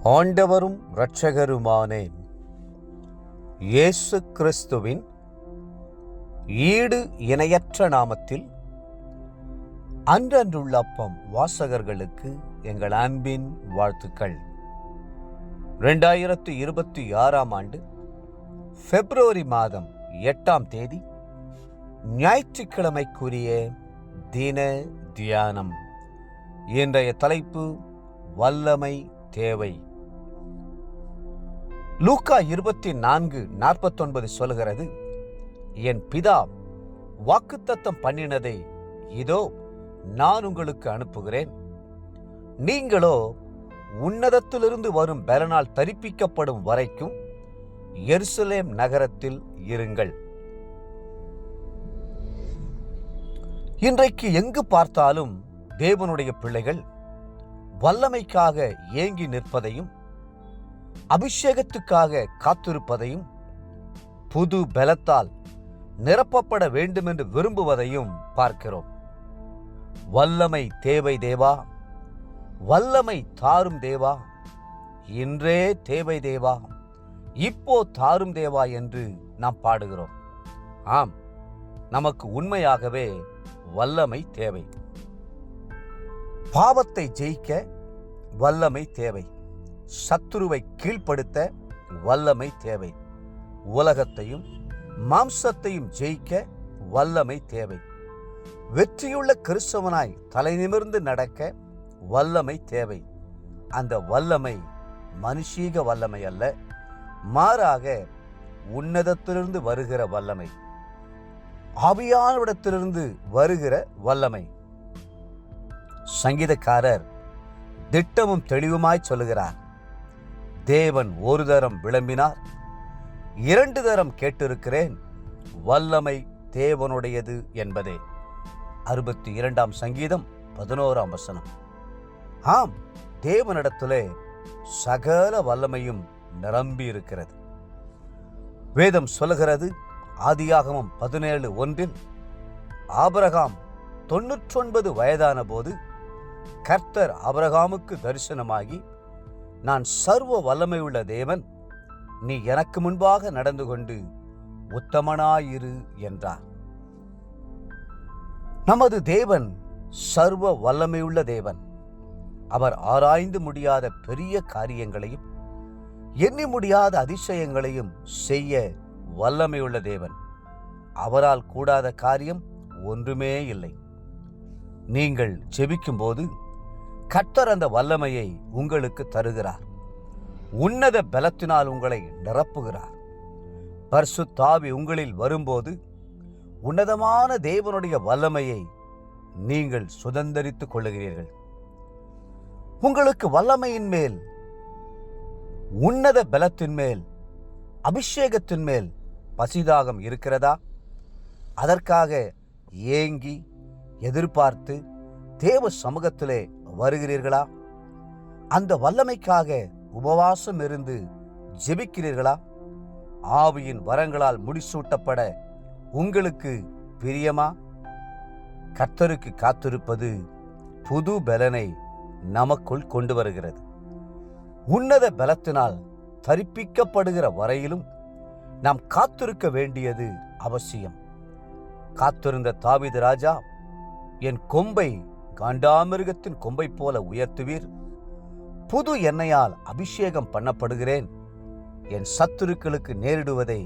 ஆண்டவரும் இரட்சகருமான இயேசு கிறிஸ்துவின் ஈடு இணையற்ற நாமத்தில் அன்றன்றுள்ள அப்பம் வாசகர்களுக்கு எங்கள் அன்பின் வாழ்த்துக்கள். 2026 ஆண்டு பிப்ரவரி மாதம் 8ஆம் தேதி ஞாயிற்றுக்கிழமைக்குரிய தின தியானம். இன்றைய தலைப்பு வல்லமை தேவை. லூக்கா 24:49 சொல்கிறது, என் பிதா வாக்குத்தத்தம் பண்ணினதை இதோ நான் உங்களுக்கு அனுப்புகிறேன். நீங்களோ உன்னதத்திலிருந்து வரும் பலனால் தரிப்பிக்கப்படும் வரைக்கும் எருசலேம் நகரத்தில் இருங்கள். இன்றைக்கு எங்கு பார்த்தாலும் தேவனுடைய பிள்ளைகள் வல்லமைக்காக ஏங்கி நிற்பதையும் அபிஷேகத்துக்காக காத்திருப்பதையும் புது பலத்தால் நிரப்பப்பட வேண்டும் என்று விரும்புவதையும் பார்க்கிறோம். வல்லமை தேவை தேவா, வல்லமை தாரும் தேவா, இன்றே தேவை தேவா, இப்போ தாரும் தேவா என்று நாம் பாடுகிறோம். ஆம், நமக்கு உண்மையாகவே வல்லமை தேவை. பாவத்தை ஜெயிக்க வல்லமை தேவை. சத்துருவை கீழ்ப்படுத்த வல்லமை தேவை. உலகத்தையும் மாம்சத்தையும் ஜெயிக்க வல்லமை தேவை. வெற்றியுள்ள கிறிஸ்தவனாய் தலை நிமிர்ந்து நடக்க வல்லமை தேவை. அந்த வல்லமை மனுஷீக வல்லமை அல்ல, மாறாக உன்னதத்திலிருந்து வருகிற வல்லமை, ஆவியானவரிடத்திலிருந்து வருகிற வல்லமை. சங்கீதக்காரர் திட்டமும் தெளிவுமாய் சொல்லுகிறார், தேவன் ஒரு தரம் விளம்பினார், 2 தரம் கேட்டிருக்கிறேன், வல்லமை தேவனுடையது என்பதே. 62ஆம் சங்கீதம் 11ஆம் வசனம். ஆம், தேவனிடத்திலே சகல வல்லமையும் நிரம்பி இருக்கிறது. வேதம் சொல்லுகிறது, ஆதியாகமம் 17:1, ஆபிரகாம் 99 வயதான போது கர்த்தர் ஆபிரகாமுக்கு தரிசனமாகி, நான் சர்வ வல்லமையுள்ள தேவன், நீ எனக்கு முன்பாக நடந்து கொண்டு உத்தமனாயிரு என்றார். நமது தேவன் சர்வ வல்லமையுள்ள தேவன். அவர் ஆராய்ந்து முடியாத பெரிய காரியங்களையும் எண்ணி முடியாத அதிசயங்களையும் செய்ய வல்லமையுள்ள தேவன். அவரால் கூடாத காரியம் ஒன்றுமே இல்லை. நீங்கள் ஜெபிக்கும் போது கர்த்தர் அந்த வல்லமையை உங்களுக்கு தருகிறார். உன்னத பலத்தினால் உங்களை நிரப்புகிறார். பரிசுத்த ஆவி உங்களில் வரும்போது உன்னதமான தேவனுடைய வல்லமையை நீங்கள் சுதந்தரித்துக் கொள்ளுகிறீர்கள். உங்களுக்கு வல்லமையின் மேல், உன்னத பலத்தின் மேல், அபிஷேகத்தின் மேல் பசிதாகம் இருக்கிறதா? அதற்காக ஏங்கி எதிர்பார்த்து தேவ சமூகத்திலே வருகிறீர்களா? அந்த வல்லமைக்காக உபவாசம் இருந்து ஜெபிக்கிறீர்களா? ஆவியின் வரங்களால் முடிசூட்டப்பட உங்களுக்கு பிரியமா? கர்த்தருக்கு காத்திருப்பது புது பலனை நமக்குள் கொண்டு வருகிறது. உன்னத பலத்தினால் தரிப்பிக்கப்படுகிற வரையிலும் நாம் காத்திருக்க வேண்டியது அவசியம். காத்திருந்த தாவீது ராஜா, என் கொம்பை காண்டாமிருகத்தின் கொம்பை போல உயர்த்துவீர், புது எண்ணெயால் அபிஷேகம் பண்ணப்படுகிறேன், என் சத்துருக்களுக்கு நேரிடுவதை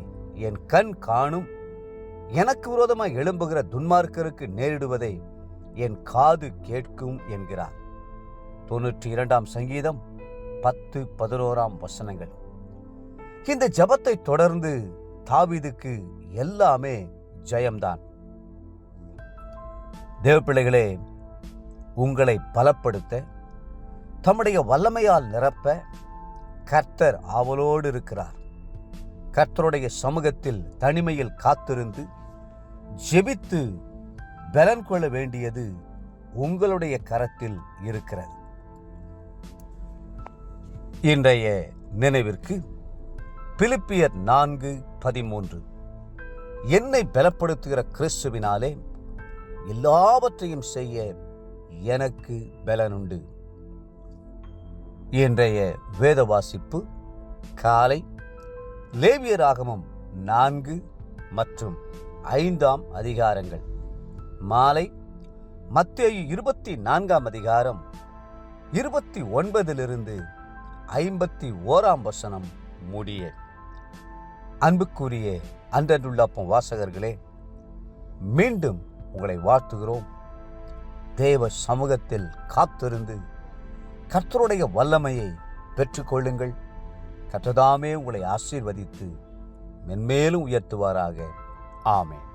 என் கண் காணும், எனக்கு விரோதமாய் எழும்புகிற துன்மார்க்கருக்கு நேரிடுவதை என் காது கேட்கும் என்கிறார். 92ஆம் சங்கீதம் 10-11 வசனங்கள். இந்த ஜெபத்தை தொடர்ந்து தாவீதுக்கு எல்லாமே ஜெயம்தான். தேவப்பிள்ளைகளே, உங்களை பலப்படுத்த, தம்முடைய வல்லமையால் நிரப்ப கர்த்தர் ஆவலோடு இருக்கிறார். கர்த்தருடைய சமூகத்தில் தனிமையில் காத்திருந்து ஜெபித்து பலன் கொள்ள வேண்டியது உங்களுடைய கரத்தில் இருக்கிறது. இன்றைய நினைவிற்கு பிலிப்பியர் 4:13, என்னை பலப்படுத்துகிற கிறிஸ்துவினாலே எல்லாவற்றையும் செய்ய எனக்கு பலனுண்டு. இன்றைய வேத வாசிப்பு காலை லேவியராகமம் 4 மற்றும் 5 அதிகாரங்கள், மாலை மத்தேயு 24 அதிகாரம் 29 51 முடிய. அன்புக்குரிய அன்றன்றுள்ளப்பம் வாசகர்களே, மீண்டும் உங்களை வாழ்த்துகிறோம். தேவ சமூகத்தில் காத்திருந்து கர்த்தருடைய வல்லமையை பெற்றுக்கொள்ளுங்கள். கர்த்தர்தாமே உங்களை ஆசீர்வதித்து மென்மேலும் உயர்த்துவாராக. ஆமென்.